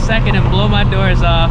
second and blow my doors off.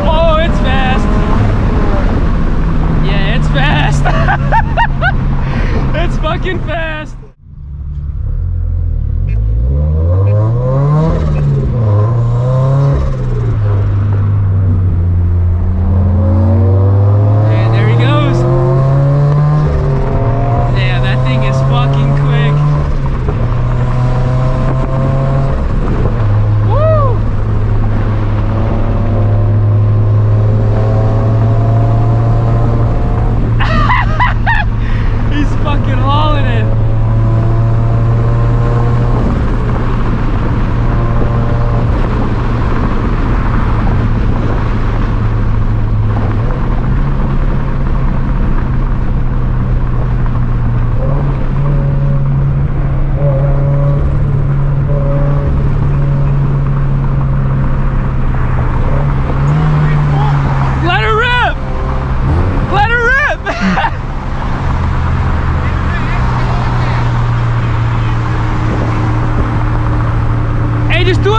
Oh, it's fast. Yeah, it's fast. It's fucking fast.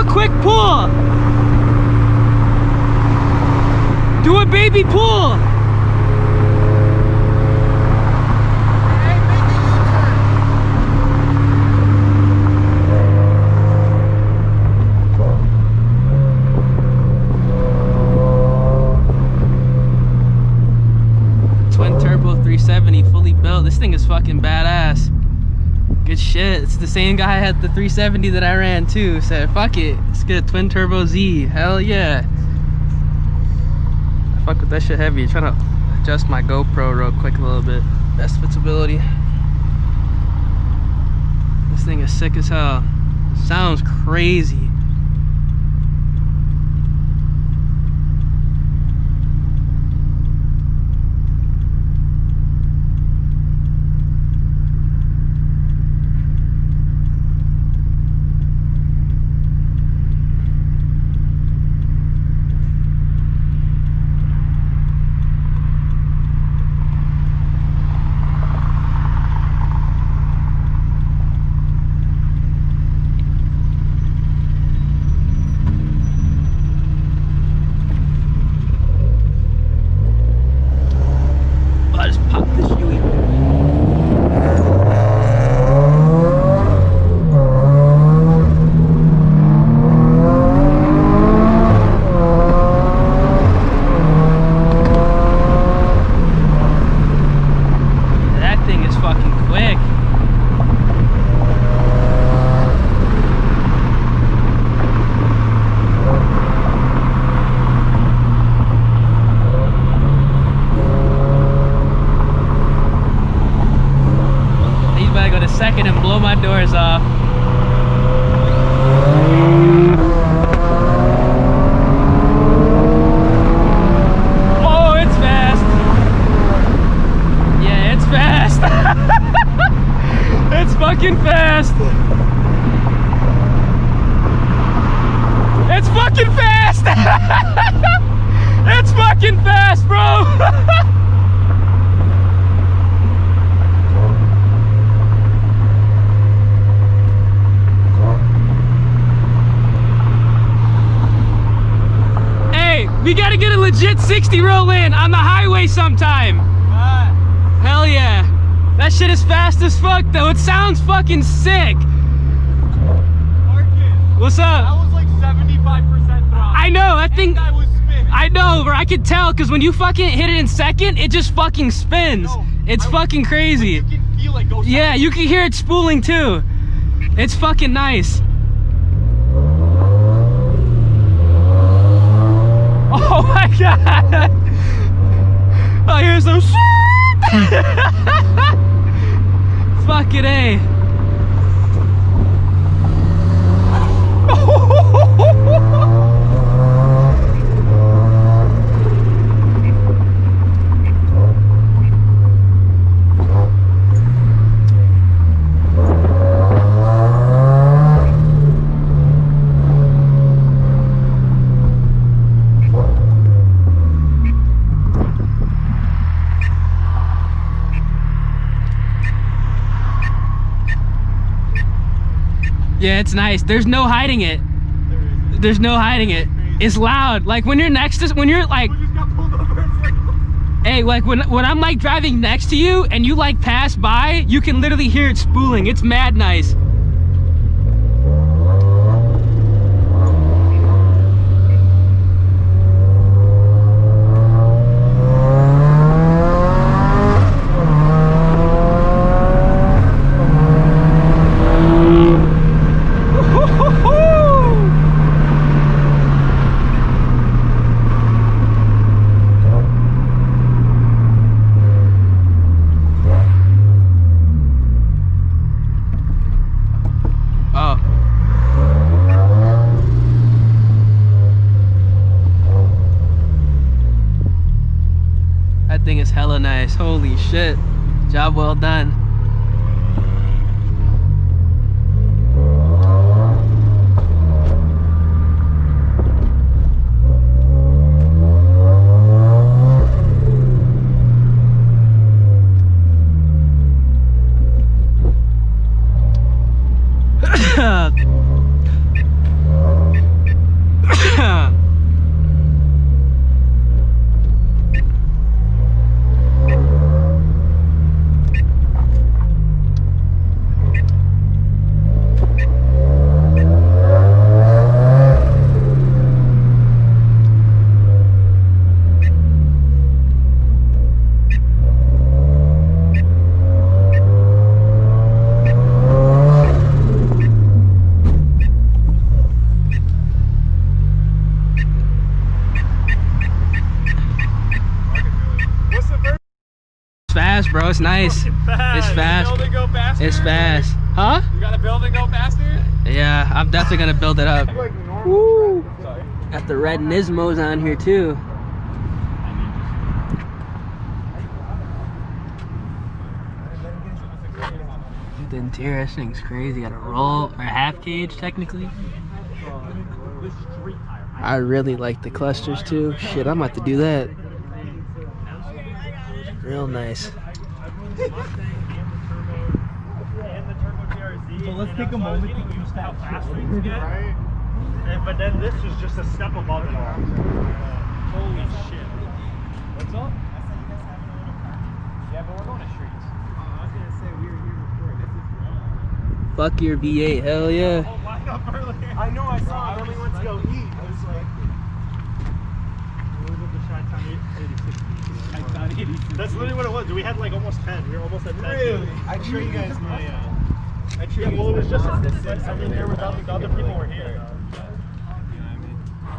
Quick pull. Do a baby pull. Twin turbo 370 fully built. This thing is fucking badass. Good shit. It's the same guy had the 370 that I ran too. Said, fuck it, let's get a twin turbo Z. Hell yeah. I fuck with that shit heavy. Trying to adjust my GoPro real quick a little bit. Best fitability. This thing is sick as hell. Sounds crazy. Second and blow my doors off. Oh, it's fast. Yeah, it's fast. It's fucking fast. It's fucking fast. It's fucking fast, bro. We gotta get a legit 60 roll in on the highway sometime. Hell yeah. That shit is fast as fuck though. It sounds fucking sick. Marcus, what's up? That was like 75% throttle. I know, that thing. I was spinning. I know, bro. I could tell because when you fucking hit it in second, it just fucking spins. No, it's fucking crazy. You can feel it go. Yeah, you can hear it spooling too. It's fucking nice. Oh my god! I hear some shit! Fucking A. Yeah, it's nice. There's no hiding it. There's no hiding it. It's loud. Like when you're next to, when you're like, hey, like when I'm like driving next to you and you like pass by, you can literally hear it spooling. It's mad nice. That thing is hella nice. Holy shit. Job well done. Fast, bro. It's nice. It's fast. It's fast. Huh? You gotta build and go faster? Yeah, I'm definitely gonna build it up. Woo. Got the red Nismos on here too. The interior, this thing's crazy. Got a roll or a half cage technically. I really like the clusters too. Shit, I'm about to do that. Real nice. So let's take a moment to use how fast things get. Right. But then this is just a step above it all. Holy shit. What's up? Yeah, but we're going to streets. I was going to say, we were here before. This is Fuck your V8, hell yeah. Oh, lined up earlier. I know, I saw it. I went to go eat. I was like, we were the Chi-Town 86. That's literally what it was. We had like almost 10. We were almost at 10. Really? I treat you guys my, I treat you. Well, it was just I mean, there was the other people were here.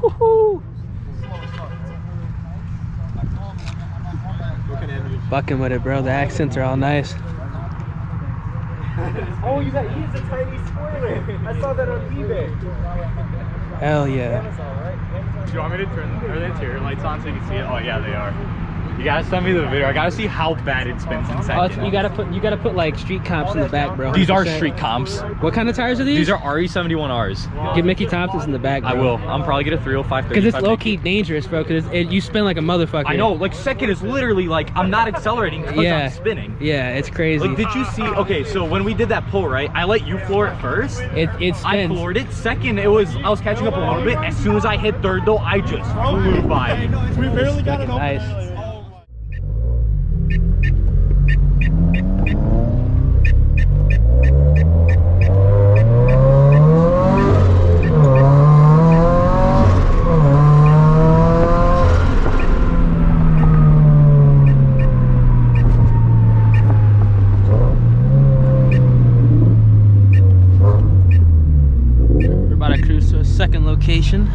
Woohoo! Fucking with it, bro. The accents are all nice. Oh, you got used a tiny spoiler. I saw that on eBay. Hell yeah. Do you want me to turn the interior lights on so you can see it? Oh yeah, they are. You gotta send me the video. I gotta see how bad it spins in seconds. Oh, you gotta put like street comps in the back, bro. These are street comps. What kind of tires are these? These are RE71Rs. Get Mickey Thompson's in the back, bro. I will. I'm probably get a 305. Because it's low key dangerous, bro. Because you spin like a motherfucker. I know. Like second is literally like I'm not accelerating because I'm spinning. Yeah, it's crazy. Like, did you see? Okay, so when we did that pull, right? I let you floor it first. It spins. I floored it. Second, I was catching up a little bit. As soon as I hit third, though, I just flew by. We barely got it open. Nice. We're about to cruise to a second location.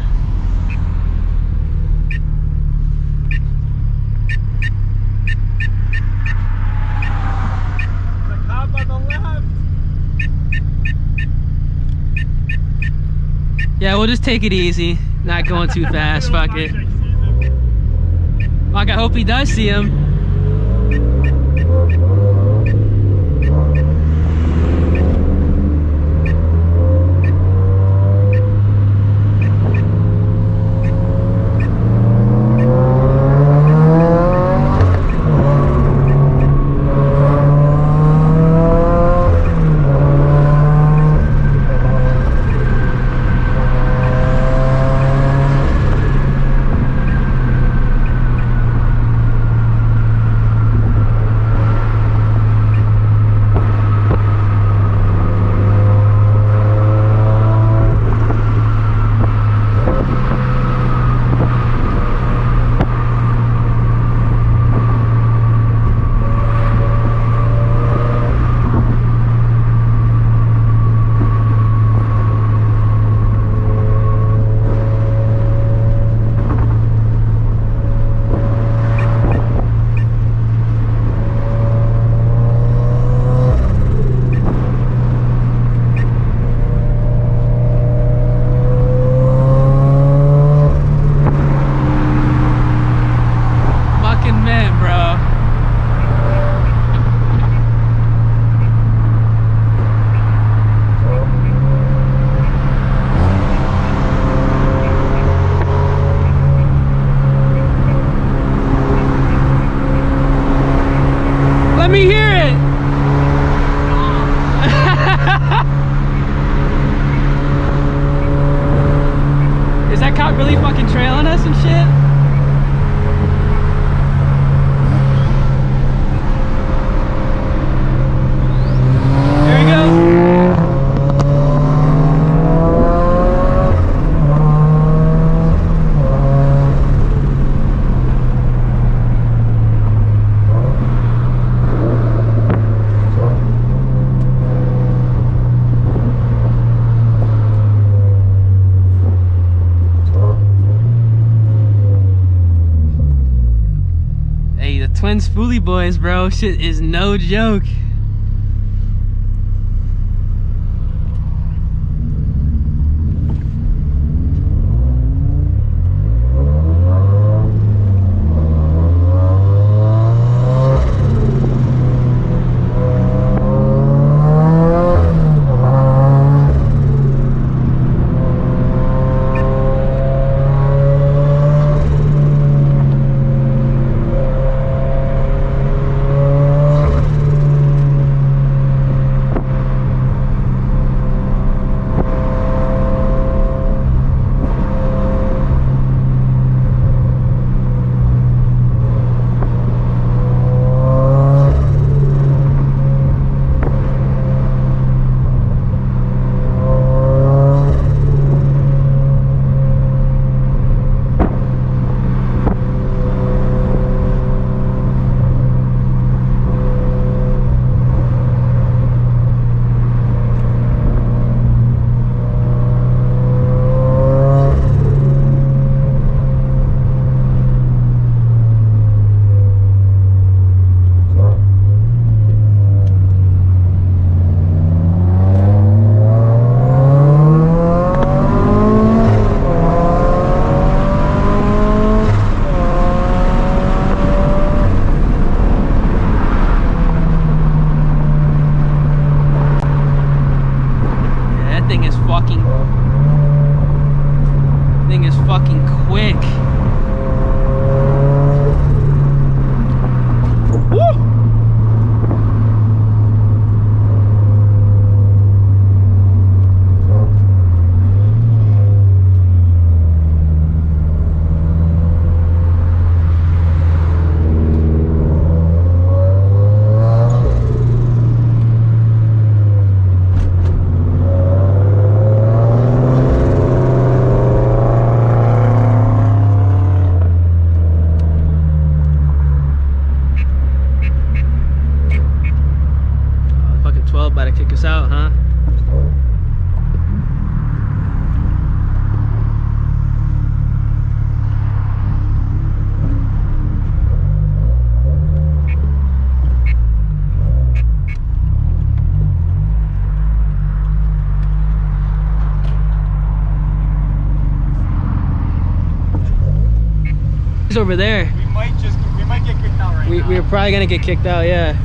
Yeah, we'll just take it easy. Not going too fast. Fuck it. Like, I hope he does see him. Foolie boys, bro. Shit is no joke. Out, huh? He's over there. We might get kicked out right now. We're probably gonna get kicked out, yeah.